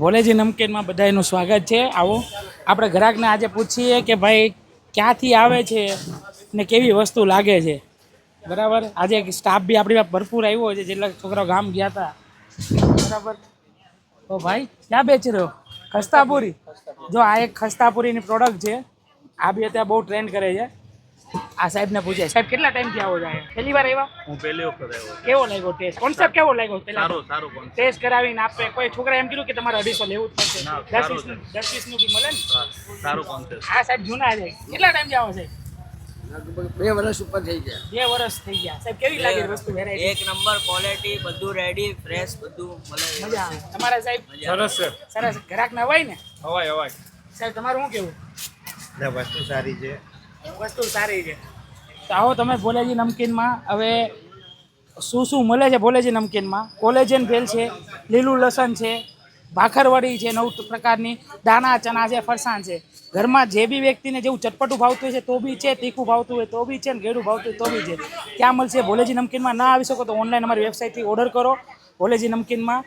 ભોલેજી નમકીનમાં બધાનું સ્વાગત છે. આવો આપણે ગ્રાહકને આજે પૂછીએ કે ભાઈ ક્યાંથી આવે છે ને કેવી વસ્તુ લાગે છે. બરાબર, આજે સ્ટાફ બી આપણી પાસે ભરપૂર આવ્યો છે, જેટલા છોકરાઓ ગામ ગયા હતા. બરાબર, તો ભાઈ ક્યાં બેચ રહ્યો? ખસ્તાપુરી. જો આ એક ખસ્તાપુરીની પ્રોડક્ટ છે, આ બી અત્યારે બહુ ટ્રેન્ડ કરે છે. આ સાહેબને પૂછે, સાહેબ કેટલા ટાઈમથી આવો જાય? પહેલી વાર આવ્યા? હું પહેલી વખત આવ્યો. કેવો લાગ્યો ટેસ્ટ? કોન્સેપ્ટ કેવો લાગ્યો? સારો કોન્સેપ્ટ. ટેસ્ટ કરાવીને આપે. કોઈ છોકરા એમ કીધું કે તમારે 250 લેવું જ પડશે. ના, 10-20 નું બી મળે ને. સારો કોન્સેપ્ટ. આ સાહેબ જૂના છે. કેટલા ટાઈમ આવો સાહેબ? લગભગ 2 વર્ષ ઉપર થઈ ગયા. 2 વર્ષ થઈ ગયા. સાહેબ કેવી લાગી વસ્તુ? વેરાયટી એક નંબર ક્વોલિટી, બધું રેડી, ફ્રેશ, બધું મળે. મજા આવે. તમારા સાહેબ સરસ છે. સરસ. ગ્રાહક ના હોય ને હવાય સાહેબ, તમારું શું કેવું? વસ્તુ સારી છે. વસ્તુ સારી છે. તો આવો તમે ભોલેજી નમકીનમાં. હવે શું મળે છે ભોલેજી નમકીનમાં? કોલેજન ભેલ છે, લીલું લસણ છે, ભાખરવડી છે 9 પ્રકારની, દાણા ચણા છે, ફરસાણ છે. ઘરમાં જે બી વ્યક્તિને જેવું ચટપટું ભાવતું હોય છે તો બી છે, તીખું ભાવતું હોય તો બી છે, ને ગેડું ભાવતું હોય તો બી છે. ક્યાં મળશે? ભોલેજી નમકીનમાં. ના આવી શકો તો ઓનલાઈન અમારી વેબસાઇટથી ઓર્ડર કરો ભોલેજી નમકીનમાં.